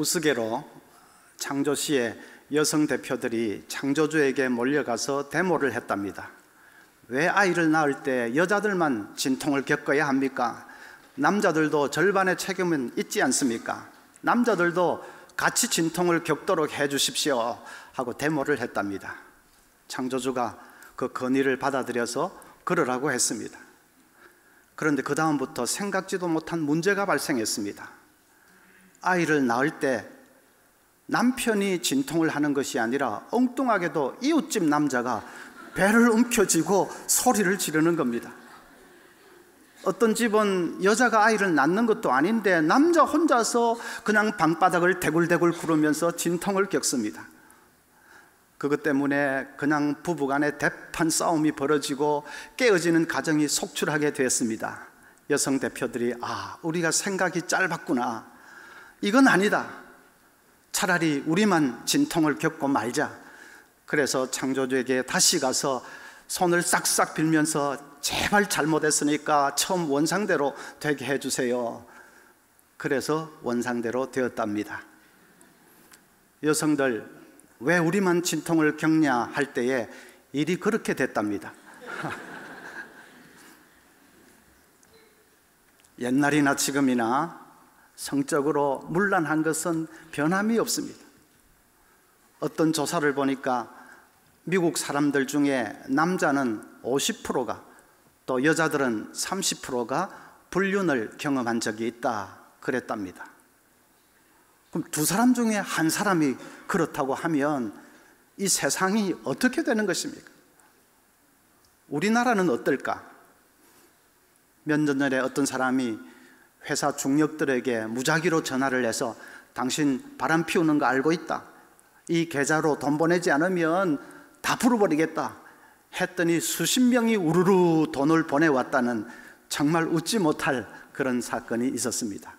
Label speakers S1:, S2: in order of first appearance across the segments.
S1: 우스개로 창조시의 여성 대표들이 창조주에게 몰려가서 데모를 했답니다. 왜 아이를 낳을 때 여자들만 진통을 겪어야 합니까? 남자들도 절반의 책임은 있지 않습니까? 남자들도 같이 진통을 겪도록 해주십시오 하고 데모를 했답니다. 창조주가 그 건의를 받아들여서 그러라고 했습니다. 그런데 그 다음부터 생각지도 못한 문제가 발생했습니다. 아이를 낳을 때 남편이 진통을 하는 것이 아니라 엉뚱하게도 이웃집 남자가 배를 움켜쥐고 소리를 지르는 겁니다. 어떤 집은 여자가 아이를 낳는 것도 아닌데 남자 혼자서 그냥 방바닥을 대굴대굴 구르면서 진통을 겪습니다. 그것 때문에 그냥 부부간에 대판 싸움이 벌어지고 깨어지는 가정이 속출하게 되었습니다. 여성 대표들이 우리가 생각이 짧았구나, 이건 아니다, 차라리 우리만 진통을 겪고 말자. 그래서 창조주에게 다시 가서 손을 싹싹 빌면서 제발 잘못했으니까 처음 원상대로 되게 해주세요. 그래서 원상대로 되었답니다. 여성들, 왜 우리만 진통을 겪냐 할 때에 일이 그렇게 됐답니다. 옛날이나 지금이나 성적으로 문란한 것은 변함이 없습니다. 어떤 조사를 보니까 미국 사람들 중에 남자는 50%가, 또 여자들은 30%가 불륜을 경험한 적이 있다 그랬답니다. 그럼 두 사람 중에 한 사람이 그렇다고 하면 이 세상이 어떻게 되는 것입니까? 우리나라는 어떨까? 몇 년 전에 어떤 사람이 회사 중역들에게 무작위로 전화를 해서 당신 바람 피우는 거 알고 있다, 이 계좌로 돈 보내지 않으면 다 풀어버리겠다 했더니 수십 명이 우르르 돈을 보내왔다는 정말 웃지 못할 그런 사건이 있었습니다.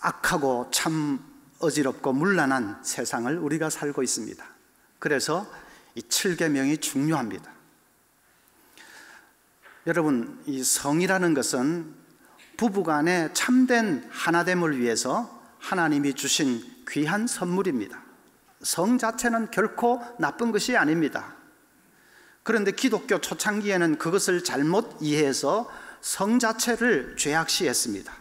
S1: 악하고 참 어지럽고 문란한 세상을 우리가 살고 있습니다. 그래서 이 7계명이 중요합니다. 여러분, 이 성이라는 것은 부부간의 참된 하나됨을 위해서 하나님이 주신 귀한 선물입니다. 성 자체는 결코 나쁜 것이 아닙니다. 그런데 기독교 초창기에는 그것을 잘못 이해해서 성 자체를 죄악시했습니다.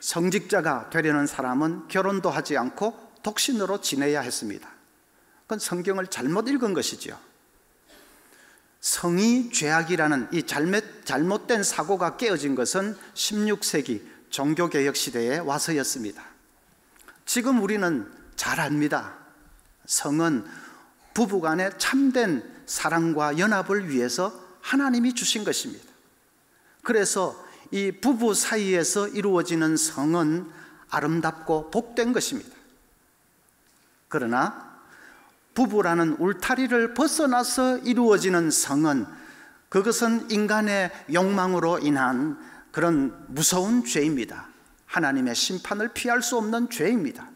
S1: 성직자가 되려는 사람은 결혼도 하지 않고 독신으로 지내야 했습니다. 그건 성경을 잘못 읽은 것이죠. 성이 죄악이라는 이 잘못된 사고가 깨어진 것은 16세기 종교개혁 시대에 와서였습니다. 지금 우리는 잘 압니다. 성은 부부간의 참된 사랑과 연합을 위해서 하나님이 주신 것입니다. 그래서 이 부부 사이에서 이루어지는 성은 아름답고 복된 것입니다. 그러나 부부라는 울타리를 벗어나서 이루어지는 성은, 그것은 인간의 욕망으로 인한 그런 무서운 죄입니다. 하나님의 심판을 피할 수 없는 죄입니다.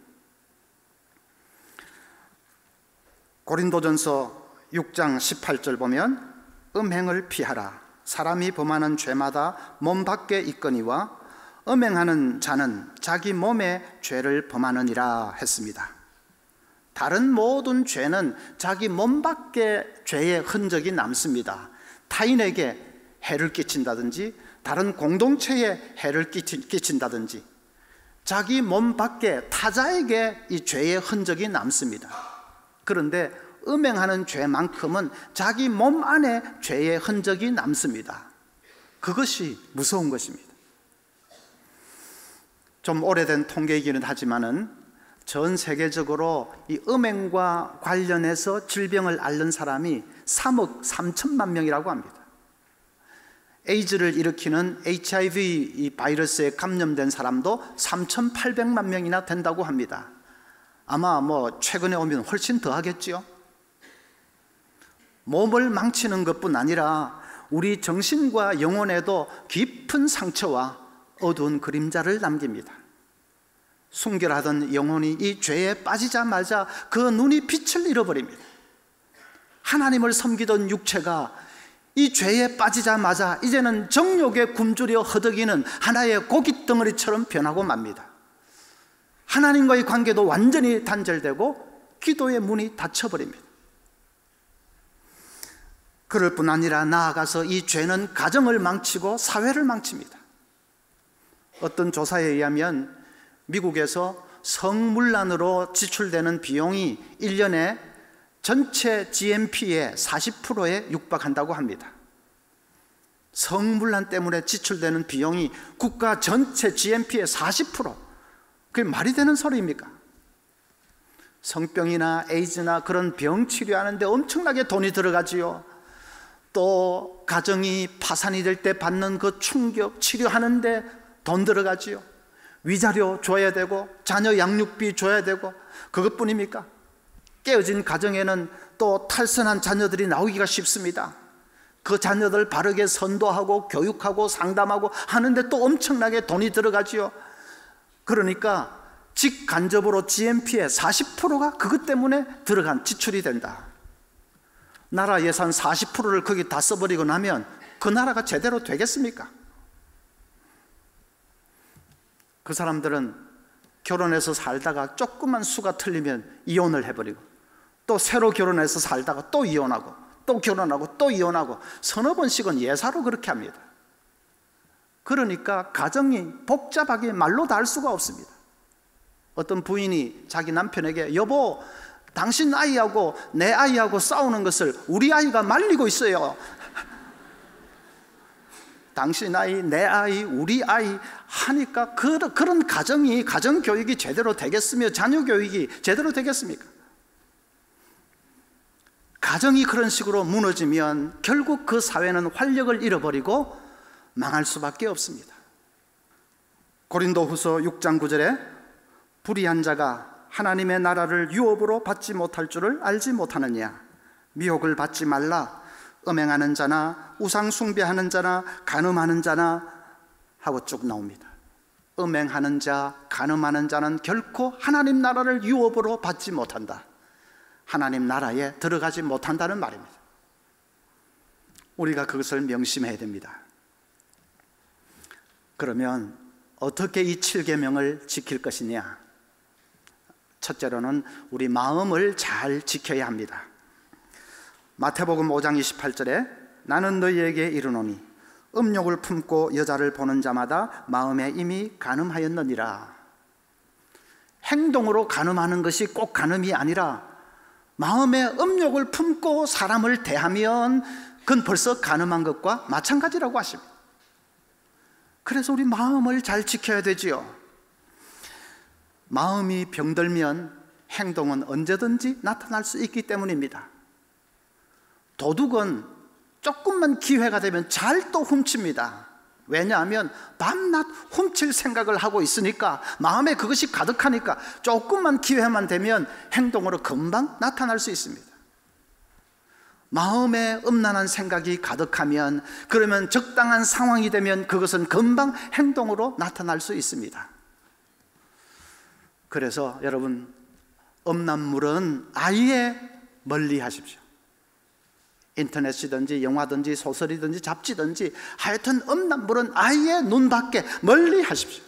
S1: 고린도전서 6장 18절 보면 음행을 피하라. 사람이 범하는 죄마다 몸 밖에 있거니와 음행하는 자는 자기 몸에 죄를 범하느니라 했습니다. 다른 모든 죄는 자기 몸 밖에 죄의 흔적이 남습니다. 타인에게 해를 끼친다든지 다른 공동체에 해를 끼친다든지 자기 몸 밖에 타자에게 이 죄의 흔적이 남습니다. 그런데 음행하는 죄만큼은 자기 몸 안에 죄의 흔적이 남습니다. 그것이 무서운 것입니다. 좀 오래된 통계이기는 하지만은 전 세계적으로 이 음행과 관련해서 질병을 앓는 사람이 3억 3천만 명이라고 합니다. 에이즈를 일으키는 HIV 이 바이러스에 감염된 사람도 3,800만 명이나 된다고 합니다. 아마 최근에 오면 훨씬 더 하겠지요. 몸을 망치는 것뿐 아니라 우리 정신과 영혼에도 깊은 상처와 어두운 그림자를 남깁니다. 순결하던 영혼이 이 죄에 빠지자마자 그 눈이 빛을 잃어버립니다. 하나님을 섬기던 육체가 이 죄에 빠지자마자 이제는 정욕에 굶주려 허덕이는 하나의 고깃 덩어리처럼 변하고 맙니다. 하나님과의 관계도 완전히 단절되고 기도의 문이 닫혀버립니다. 그럴 뿐 아니라 나아가서 이 죄는 가정을 망치고 사회를 망칩니다. 어떤 조사에 의하면 미국에서 성문란으로 지출되는 비용이 1년에 전체 GNP의 40%에 육박한다고 합니다. 성문란 때문에 지출되는 비용이 국가 전체 GNP의 40%, 그게 말이 되는 소리입니까? 성병이나 에이즈나 그런 병 치료하는데 엄청나게 돈이 들어가지요. 또 가정이 파산이 될 때 받는 그 충격 치료하는데 돈 들어가지요. 위자료 줘야 되고 자녀 양육비 줘야 되고, 그것뿐입니까? 깨어진 가정에는 또 탈선한 자녀들이 나오기가 쉽습니다. 그 자녀들 바르게 선도하고 교육하고 상담하고 하는데 또 엄청나게 돈이 들어가지요. 그러니까 직간접으로 GNP의 40%가 그것 때문에 들어간 지출이 된다. 나라 예산 40%를 거기 다 써버리고 나면 그 나라가 제대로 되겠습니까? 그 사람들은 결혼해서 살다가 조그만 수가 틀리면 이혼을 해버리고, 또 새로 결혼해서 살다가 또 이혼하고, 또 결혼하고, 또 이혼하고, 서너 번씩은 예사로 그렇게 합니다. 그러니까 가정이 복잡하게 말로 다 할 수가 없습니다. 어떤 부인이 자기 남편에게, 여보, 당신 아이하고 내 아이하고 싸우는 것을 우리 아이가 말리고 있어요. 당신 아이, 내 아이, 우리 아이 하니까 그런 가정이, 가정교육이 제대로 되겠으며 자녀교육이 제대로 되겠습니까? 가정이 그런 식으로 무너지면 결국 그 사회는 활력을 잃어버리고 망할 수밖에 없습니다. 고린도후서 6장 9절에 불의한 자가 하나님의 나라를 유업으로 받지 못할 줄을 알지 못하느냐, 미혹을 받지 말라, 음행하는 자나 우상 숭배하는 자나 간음하는 자나 하고 쭉 나옵니다. 음행하는 자, 간음하는 자는 결코 하나님 나라를 유업으로 받지 못한다. 하나님 나라에 들어가지 못한다는 말입니다. 우리가 그것을 명심해야 됩니다. 그러면 어떻게 이 7계명을 지킬 것이냐? 첫째로는 우리 마음을 잘 지켜야 합니다. 마태복음 5장 28절에 나는 너희에게 이르노니 음욕을 품고 여자를 보는 자마다 마음에 이미 간음하였느니라. 행동으로 간음하는 것이 꼭 간음이 아니라 마음에 음욕을 품고 사람을 대하면 그건 벌써 간음한 것과 마찬가지라고 하십니다. 그래서 우리 마음을 잘 지켜야 되지요. 마음이 병들면 행동은 언제든지 나타날 수 있기 때문입니다. 도둑은 조금만 기회가 되면 잘 또 훔칩니다. 왜냐하면 밤낮 훔칠 생각을 하고 있으니까, 마음에 그것이 가득하니까 조금만 기회만 되면 행동으로 금방 나타날 수 있습니다. 마음에 음란한 생각이 가득하면, 그러면 적당한 상황이 되면 그것은 금방 행동으로 나타날 수 있습니다. 그래서 여러분, 음란물은 아예 멀리 하십시오. 인터넷이든지 영화든지 소설이든지 잡지든지 하여튼 음란물은 아예 눈 밖에 멀리 하십시오.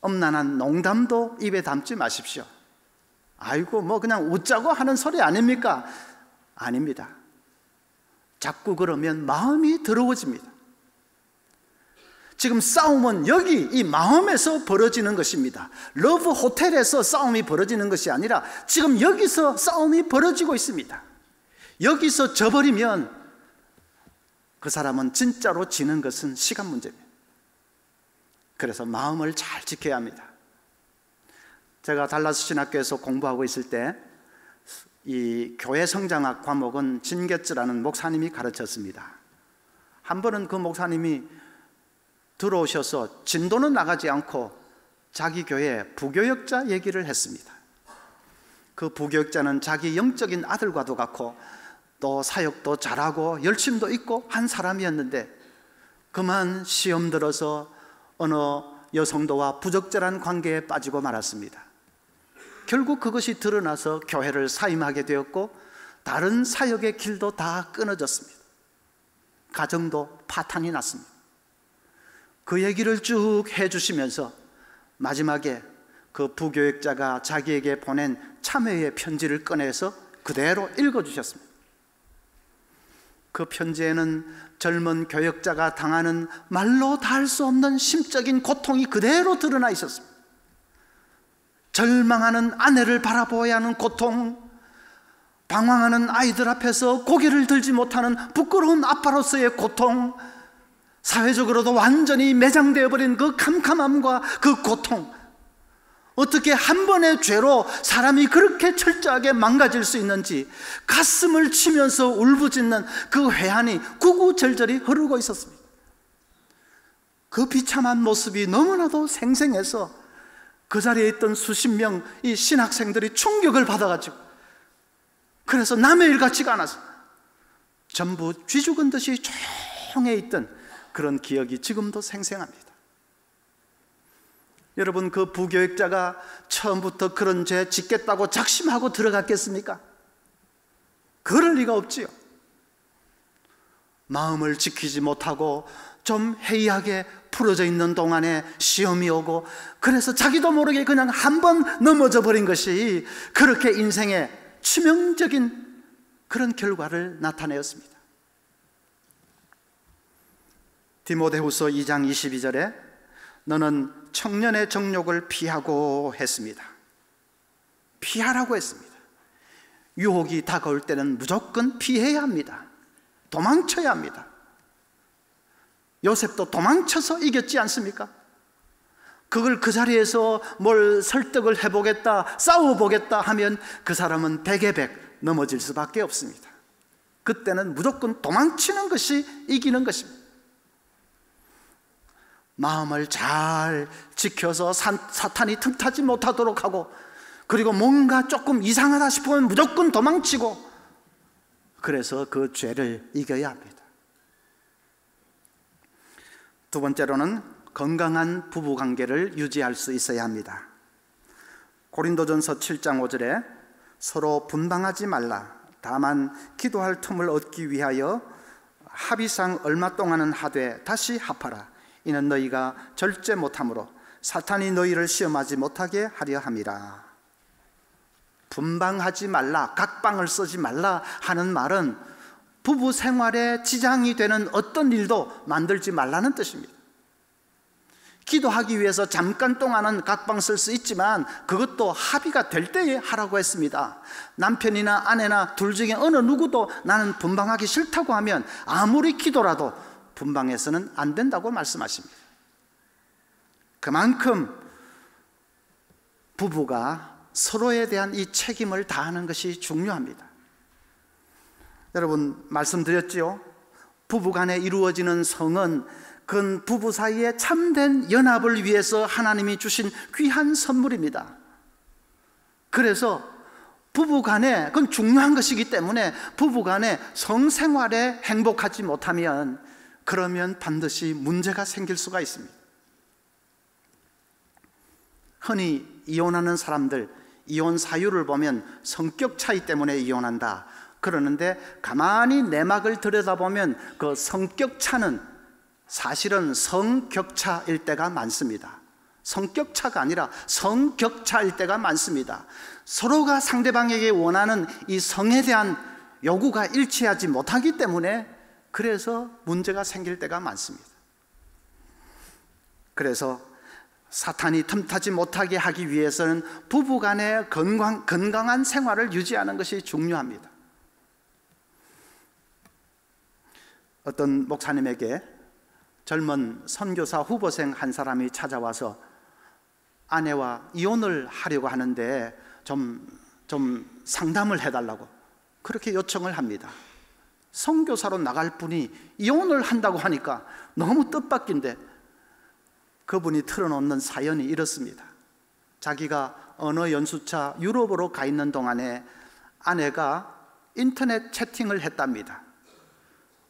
S1: 음란한 농담도 입에 담지 마십시오. 아이고 뭐 그냥 웃자고 하는 소리 아닙니까? 아닙니다. 자꾸 그러면 마음이 더러워집니다. 지금 싸움은 여기 이 마음에서 벌어지는 것입니다. 러브 호텔에서 싸움이 벌어지는 것이 아니라 지금 여기서 싸움이 벌어지고 있습니다. 여기서 져버리면 그 사람은 진짜로 지는 것은 시간 문제입니다. 그래서 마음을 잘 지켜야 합니다. 제가 달라스 신학교에서 공부하고 있을 때 이 교회 성장학 과목은 진게츠라는 목사님이 가르쳤습니다. 한 번은 그 목사님이 들어오셔서 진도는 나가지 않고 자기 교회 부교역자 얘기를 했습니다. 그 부교역자는 자기 영적인 아들과도 같고 또 사역도 잘하고 열심도 있고 한 사람이었는데 그만 시험 들어서 어느 여성도와 부적절한 관계에 빠지고 말았습니다. 결국 그것이 드러나서 교회를 사임하게 되었고 다른 사역의 길도 다 끊어졌습니다. 가정도 파탄이 났습니다. 그 얘기를 쭉 해주시면서 마지막에 그 부교역자가 자기에게 보낸 참회의 편지를 꺼내서 그대로 읽어주셨습니다. 그 편지에는 젊은 교역자가 당하는 말로 다 할 수 없는 심적인 고통이 그대로 드러나 있었습니다. 절망하는 아내를 바라보아야 하는 고통, 방황하는 아이들 앞에서 고개를 들지 못하는 부끄러운 아빠로서의 고통, 사회적으로도 완전히 매장되어 버린 그 캄캄함과 그 고통, 어떻게 한 번의 죄로 사람이 그렇게 철저하게 망가질 수 있는지 가슴을 치면서 울부짖는 그 회한이 구구절절히 흐르고 있었습니다. 그 비참한 모습이 너무나도 생생해서 그 자리에 있던 수십 명의 신학생들이 충격을 받아가지고, 그래서 남의 일 같지가 않아서 전부 쥐 죽은 듯이 조용해 있던 그런 기억이 지금도 생생합니다. 여러분, 그 부교역자가 처음부터 그런 죄 짓겠다고 작심하고 들어갔겠습니까? 그럴 리가 없지요. 마음을 지키지 못하고 좀 해이하게 풀어져 있는 동안에 시험이 오고, 그래서 자기도 모르게 그냥 한 번 넘어져 버린 것이 그렇게 인생의 치명적인 그런 결과를 나타내었습니다. 디모데후서 2장 22절에 너는 청년의 정욕을 피하고 했습니다. 피하라고 했습니다. 유혹이 다가올 때는 무조건 피해야 합니다. 도망쳐야 합니다. 요셉도 도망쳐서 이겼지 않습니까? 그걸 그 자리에서 뭘 설득을 해보겠다, 싸워보겠다 하면 그 사람은 백에 백 넘어질 수밖에 없습니다. 그때는 무조건 도망치는 것이 이기는 것입니다. 마음을 잘 지켜서 사탄이 틈타지 못하도록 하고, 그리고 뭔가 조금 이상하다 싶으면 무조건 도망치고, 그래서 그 죄를 이겨야 합니다. 두 번째로는 건강한 부부관계를 유지할 수 있어야 합니다. 고린도전서 7장 5절에 서로 분방하지 말라, 다만 기도할 틈을 얻기 위하여 합의상 얼마 동안은 하되 다시 합하라. 이는 너희가 절제 못함으로 사탄이 너희를 시험하지 못하게 하려 함이라. 분방하지 말라, 각방을 쓰지 말라 하는 말은 부부 생활에 지장이 되는 어떤 일도 만들지 말라는 뜻입니다. 기도하기 위해서 잠깐 동안은 각방 쓸 수 있지만 그것도 합의가 될 때에 하라고 했습니다. 남편이나 아내나 둘 중에 어느 누구도 나는 분방하기 싫다고 하면 아무리 기도라도 분방해서는 안 된다고 말씀하십니다. 그만큼 부부가 서로에 대한 이 책임을 다하는 것이 중요합니다. 여러분, 말씀드렸지요? 부부간에 이루어지는 성은 그건 부부 사이의 참된 연합을 위해서 하나님이 주신 귀한 선물입니다. 그래서 부부간에, 그건 중요한 것이기 때문에 부부간에 성생활에 행복하지 못하면 그러면 반드시 문제가 생길 수가 있습니다. 흔히 이혼하는 사람들, 이혼 사유를 보면 성격 차이 때문에 이혼한다 그러는데, 가만히 내막을 들여다보면 그 성격 차는 사실은 성격차일 때가 많습니다. 성격차가 아니라 성격차일 때가 많습니다. 서로가 상대방에게 원하는 이 성에 대한 요구가 일치하지 못하기 때문에 그래서 문제가 생길 때가 많습니다. 그래서 사탄이 틈타지 못하게 하기 위해서는 부부간의 건강한 생활을 유지하는 것이 중요합니다. 어떤 목사님에게 젊은 선교사 후보생 한 사람이 찾아와서 아내와 이혼을 하려고 하는데 좀 상담을 해달라고 그렇게 요청을 합니다. 선교사로 나갈 분이 이혼을 한다고 하니까 너무 뜻밖인데, 그분이 틀어놓는 사연이 이렇습니다. 자기가 언어 연수차 유럽으로 가 있는 동안에 아내가 인터넷 채팅을 했답니다.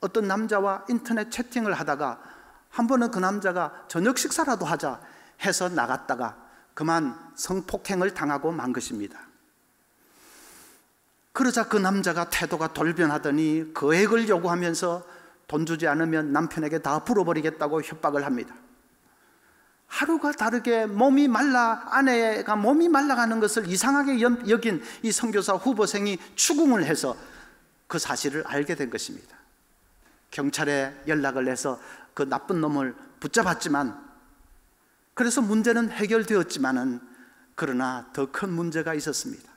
S1: 어떤 남자와 인터넷 채팅을 하다가 한 번은 그 남자가 저녁 식사라도 하자 해서 나갔다가 그만 성폭행을 당하고 만 것입니다. 그러자 그 남자가 태도가 돌변하더니 거액을 요구하면서 돈 주지 않으면 남편에게 다 풀어버리겠다고 협박을 합니다. 하루가 다르게 아내가 몸이 말라가는 것을 이상하게 여긴 이 선교사 후보생이 추궁을 해서 그 사실을 알게 된 것입니다. 경찰에 연락을 해서 그 나쁜 놈을 붙잡았지만, 그래서 문제는 해결되었지만은, 그러나 더 큰 문제가 있었습니다.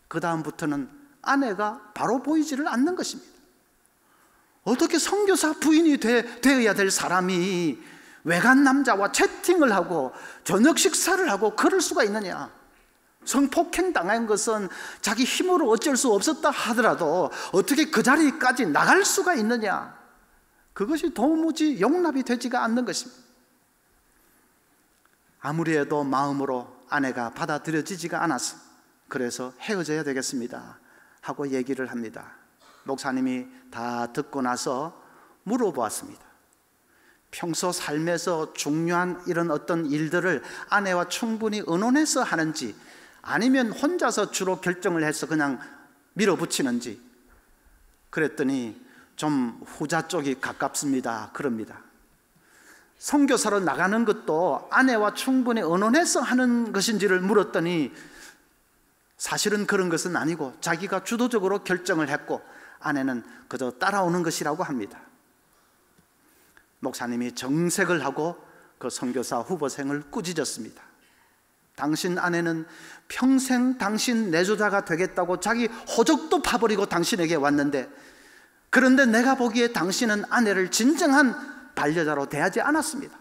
S1: 그 다음부터는 아내가 바로 보이지를 않는 것입니다. 어떻게 선교사 부인이 되어야 될 사람이 외간 남자와 채팅을 하고 저녁 식사를 하고 그럴 수가 있느냐? 성폭행 당한 것은 자기 힘으로 어쩔 수 없었다 하더라도 어떻게 그 자리까지 나갈 수가 있느냐? 그것이 도무지 용납이 되지가 않는 것입니다. 아무리 해도 마음으로 아내가 받아들여지지가 않았어. 그래서 헤어져야 되겠습니다 하고 얘기를 합니다. 목사님이 다 듣고 나서 물어보았습니다. 평소 삶에서 중요한 이런 어떤 일들을 아내와 충분히 의논해서 하는지, 아니면 혼자서 주로 결정을 해서 그냥 밀어붙이는지. 그랬더니 좀 후자 쪽이 가깝습니다 그럽니다. 선교사로 나가는 것도 아내와 충분히 의논해서 하는 것인지를 물었더니 사실은 그런 것은 아니고 자기가 주도적으로 결정을 했고 아내는 그저 따라오는 것이라고 합니다. 목사님이 정색을 하고 그 선교사 후보생을 꾸짖었습니다. 당신 아내는 평생 당신 내조자가 되겠다고 자기 호적도 파버리고 당신에게 왔는데, 그런데 내가 보기에 당신은 아내를 진정한 반려자로 대하지 않았습니다.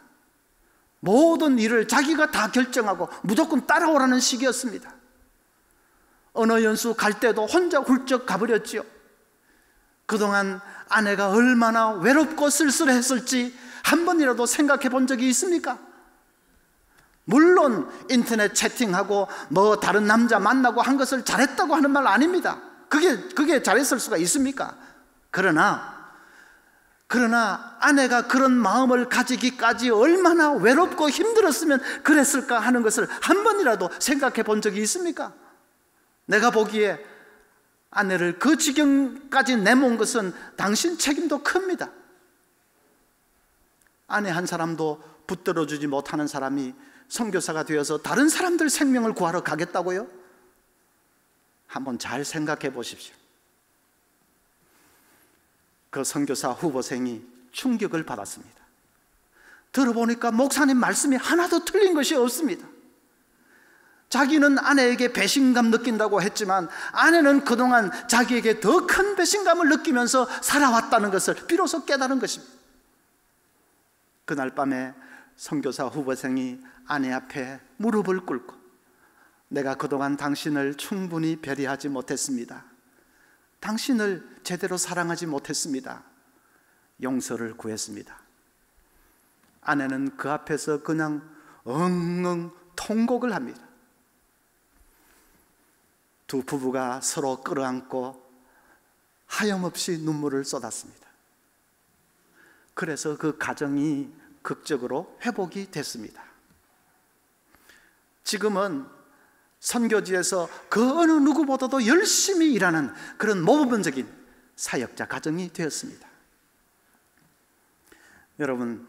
S1: 모든 일을 자기가 다 결정하고 무조건 따라오라는 식이었습니다. 언어 연수 갈 때도 혼자 훌쩍 가버렸지요. 그동안 아내가 얼마나 외롭고 쓸쓸했을지 한 번이라도 생각해 본 적이 있습니까? 물론 인터넷 채팅하고 뭐 다른 남자 만나고 한 것을 잘했다고 하는 말 아닙니다. 그게 잘했을 수가 있습니까? 그러나 아내가 그런 마음을 가지기까지 얼마나 외롭고 힘들었으면 그랬을까 하는 것을 한 번이라도 생각해 본 적이 있습니까? 내가 보기에 아내를 그 지경까지 내몬 것은 당신 책임도 큽니다. 아내 한 사람도 붙들어주지 못하는 사람이 선교사가 되어서 다른 사람들 생명을 구하러 가겠다고요? 한번 잘 생각해 보십시오. 그 선교사 후보생이 충격을 받았습니다. 들어보니까 목사님 말씀이 하나도 틀린 것이 없습니다. 자기는 아내에게 배신감 느낀다고 했지만 아내는 그동안 자기에게 더 큰 배신감을 느끼면서 살아왔다는 것을 비로소 깨달은 것입니다. 그날 밤에 선교사 후보생이 아내 앞에 무릎을 꿇고 내가 그동안 당신을 충분히 배려하지 못했습니다. 당신을 제대로 사랑하지 못했습니다. 용서를 구했습니다. 아내는 그 앞에서 그냥 엉엉 통곡을 합니다. 두 부부가 서로 끌어안고 하염없이 눈물을 쏟았습니다. 그래서 그 가정이 극적으로 회복이 됐습니다. 지금은 선교지에서 그 어느 누구보다도 열심히 일하는 그런 모범적인 사역자 가정이 되었습니다. 여러분,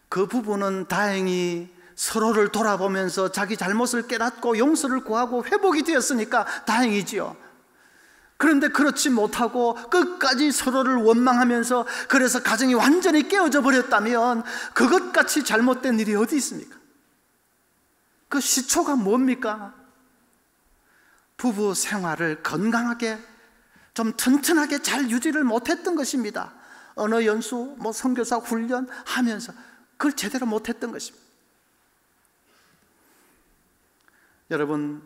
S1: 그 부부는 다행히 서로를 돌아보면서 자기 잘못을 깨닫고 용서를 구하고 회복이 되었으니까 다행이지요. 그런데 그렇지 못하고 끝까지 서로를 원망하면서 그래서 가정이 완전히 깨어져 버렸다면 그것같이 잘못된 일이 어디 있습니까? 그 시초가 뭡니까? 부부 생활을 건강하게 좀 튼튼하게 잘 유지를 못했던 것입니다. 언어 연수, 선교사 훈련 하면서 그걸 제대로 못했던 것입니다. 여러분,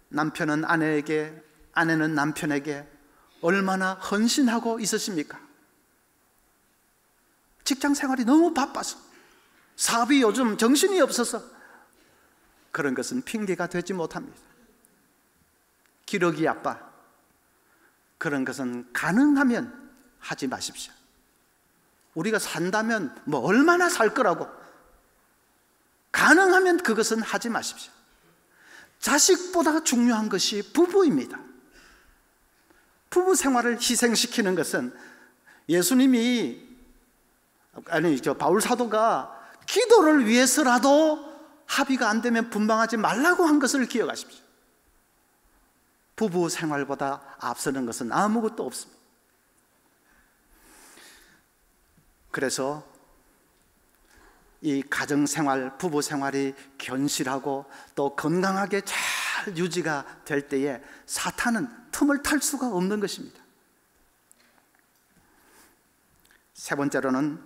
S1: 남편은 아내에게, 아내는 남편에게 얼마나 헌신하고 있으십니까? 직장 생활이 너무 바빠서, 사업이 요즘 정신이 없어서 그런 것은 핑계가 되지 못합니다. 기러기 아빠, 그런 것은 가능하면 하지 마십시오. 우리가 산다면 얼마나 살 거라고, 가능하면 그것은 하지 마십시오. 자식보다 중요한 것이 부부입니다. 부부 생활을 희생시키는 것은 바울 사도가 기도를 위해서라도 합의가 안 되면 분방하지 말라고 한 것을 기억하십시오. 부부 생활보다 앞서는 것은 아무것도 없습니다. 그래서 이 가정생활, 부부 생활이 견실하고 또 건강하게 잘 유지가 될 때에 사탄은 틈을 탈 수가 없는 것입니다. 세 번째로는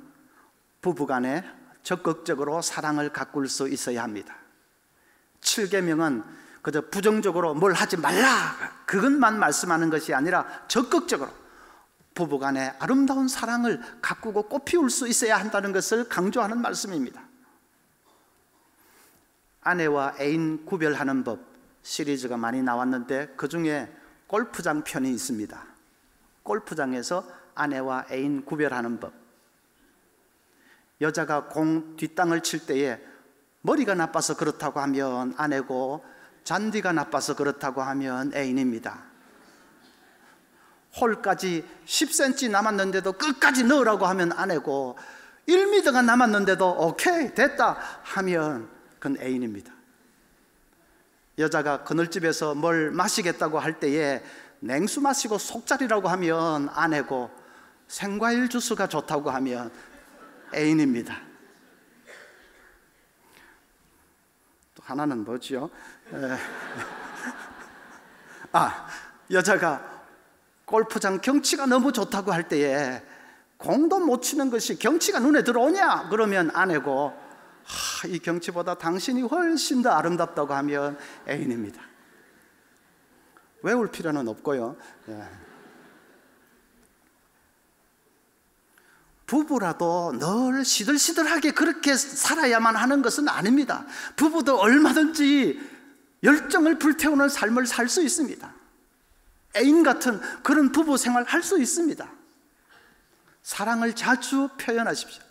S1: 부부간에 적극적으로 사랑을 가꿀 수 있어야 합니다. 7계명은 그저 부정적으로 뭘 하지 말라 그것만 말씀하는 것이 아니라 적극적으로 부부간에 아름다운 사랑을 가꾸고 꽃피울 수 있어야 한다는 것을 강조하는 말씀입니다. 아내와 애인 구별하는 법 시리즈가 많이 나왔는데 그 중에 골프장 편이 있습니다. 골프장에서 아내와 애인 구별하는 법. 여자가 공 뒷땅을 칠 때에 머리가 나빠서 그렇다고 하면 아내고 잔디가 나빠서 그렇다고 하면 애인입니다. 홀까지 10cm 남았는데도 끝까지 넣으라고 하면 아내고 1m가 남았는데도 오케이 됐다 하면 그건 애인입니다. 여자가 그늘집에서 뭘 마시겠다고 할 때에 냉수 마시고 속자리라고 하면 아내고 생과일 주스가 좋다고 하면 애인입니다. 또 하나는 뭐지요? 여자가 골프장 경치가 너무 좋다고 할 때에 공도 못 치는 것이 경치가 눈에 들어오냐? 그러면 아내고 이 경치보다 당신이 훨씬 더 아름답다고 하면 애인입니다. 외울 필요는 없고요. 부부라도 늘 시들시들하게 그렇게 살아야만 하는 것은 아닙니다. 부부도 얼마든지 열정을 불태우는 삶을 살 수 있습니다. 애인 같은 그런 부부 생활 할 수 있습니다. 사랑을 자주 표현하십시오.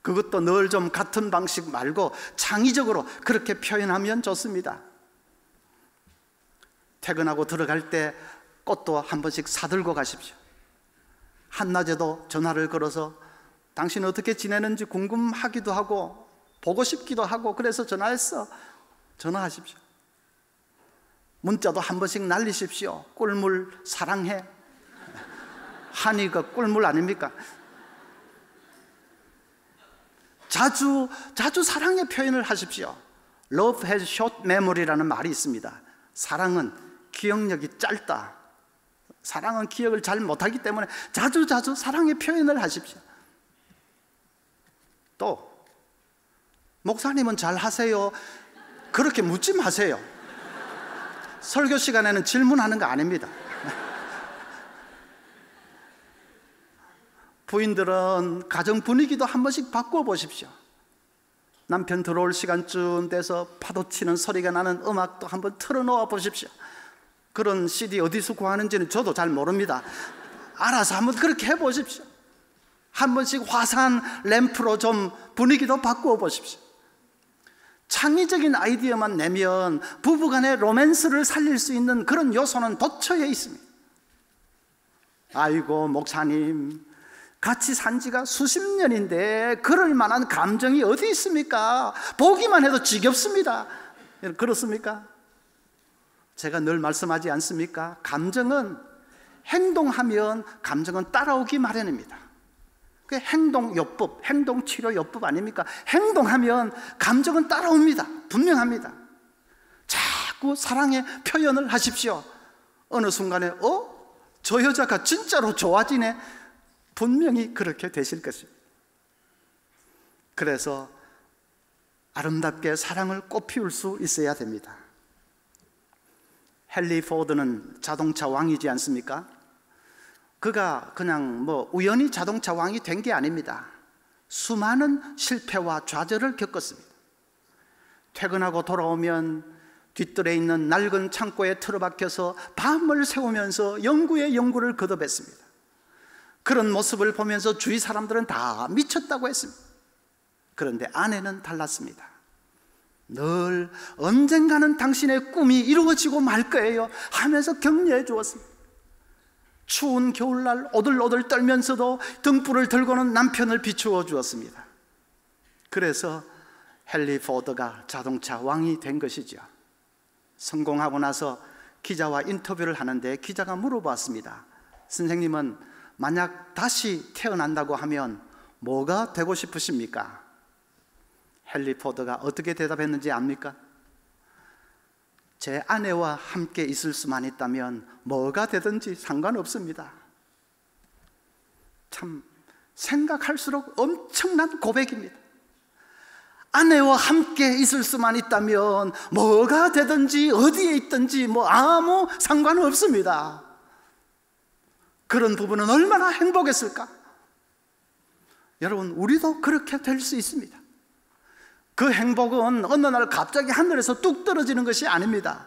S1: 그것도 늘 좀 같은 방식 말고 창의적으로 그렇게 표현하면 좋습니다. 퇴근하고 들어갈 때 꽃도 한 번씩 사들고 가십시오. 한낮에도 전화를 걸어서 당신 어떻게 지내는지 궁금하기도 하고 보고 싶기도 하고 그래서 전화했어. 전화하십시오. 문자도 한 번씩 날리십시오. 꿀물 사랑해. 한이가 꿀물 아닙니까? 자주 사랑의 표현을 하십시오. Love has short memory라는 말이 있습니다. 사랑은 기억력이 짧다. 사랑은 기억을 잘 못하기 때문에 자주 사랑의 표현을 하십시오. 또 목사님은 잘 하세요? 그렇게 묻지 마세요. 설교 시간에는 질문하는 거 아닙니다. 부인들은 가정 분위기도 한 번씩 바꾸어 보십시오. 남편 들어올 시간쯤 돼서 파도 치는 소리가 나는 음악도 한번 틀어놓아 보십시오. 그런 CD 어디서 구하는지는 저도 잘 모릅니다. 알아서 한번 그렇게 해보십시오. 한 번씩 화사한 램프로 좀 분위기도 바꾸어 보십시오. 창의적인 아이디어만 내면 부부간의 로맨스를 살릴 수 있는 그런 요소는 도처에 있습니다. 아이고 목사님 같이 산 지가 수십 년인데 그럴 만한 감정이 어디 있습니까? 보기만 해도 지겹습니다. 그렇습니까? 제가 늘 말씀하지 않습니까? 감정은 행동하면 감정은 따라오기 마련입니다. 그게 행동요법, 행동치료요법 아닙니까? 행동하면 감정은 따라옵니다. 분명합니다. 자꾸 사랑의 표현을 하십시오. 어느 순간에 저 여자가 진짜로 좋아지네. 분명히 그렇게 되실 것입니다. 그래서 아름답게 사랑을 꽃피울 수 있어야 됩니다. 헨리 포드는 자동차 왕이지 않습니까? 그가 그냥 우연히 자동차 왕이 된 게 아닙니다. 수많은 실패와 좌절을 겪었습니다. 퇴근하고 돌아오면 뒷뜰에 있는 낡은 창고에 틀어박혀서 밤을 새우면서 연구에 연구를 거듭했습니다. 그런 모습을 보면서 주위 사람들은 다 미쳤다고 했습니다. 그런데 아내는 달랐습니다. 늘 언젠가는 당신의 꿈이 이루어지고 말 거예요 하면서 격려해 주었습니다. 추운 겨울날 오들오들 떨면서도 등불을 들고는 남편을 비추어 주었습니다. 그래서 헨리 포드가 자동차 왕이 된 것이죠. 성공하고 나서 기자와 인터뷰를 하는데 기자가 물어봤습니다. 선생님은 만약 다시 태어난다고 하면 뭐가 되고 싶으십니까? 헨리 포드가 어떻게 대답했는지 압니까? 제 아내와 함께 있을 수만 있다면 뭐가 되든지 상관없습니다. 참 생각할수록 엄청난 고백입니다. 아내와 함께 있을 수만 있다면 뭐가 되든지 어디에 있든지 뭐 아무 상관없습니다. 그런 부분은 얼마나 행복했을까? 여러분, 우리도 그렇게 될 수 있습니다. 그 행복은 어느 날 갑자기 하늘에서 뚝 떨어지는 것이 아닙니다.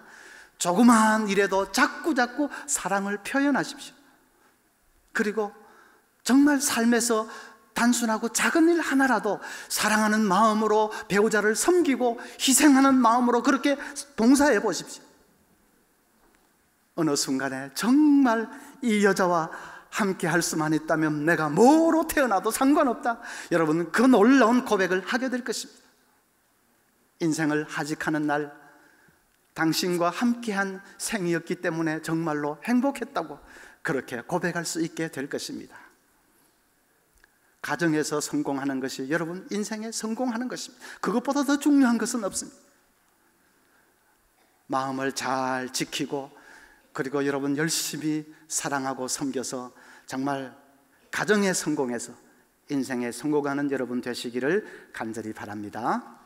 S1: 조그마한 일에도 자꾸자꾸 사랑을 표현하십시오. 그리고 정말 삶에서 단순하고 작은 일 하나라도 사랑하는 마음으로 배우자를 섬기고 희생하는 마음으로 그렇게 봉사해 보십시오. 어느 순간에 정말 이 여자와 함께 할 수만 있다면 내가 뭐로 태어나도 상관없다, 여러분, 그 놀라운 고백을 하게 될 것입니다. 인생을 하직하는 날 당신과 함께한 생이었기 때문에 정말로 행복했다고 그렇게 고백할 수 있게 될 것입니다. 가정에서 성공하는 것이 여러분 인생에 성공하는 것입니다. 그것보다 더 중요한 것은 없습니다. 마음을 잘 지키고 그리고 여러분 열심히 사랑하고 섬겨서 정말 가정에 성공해서 인생에 성공하는 여러분 되시기를 간절히 바랍니다.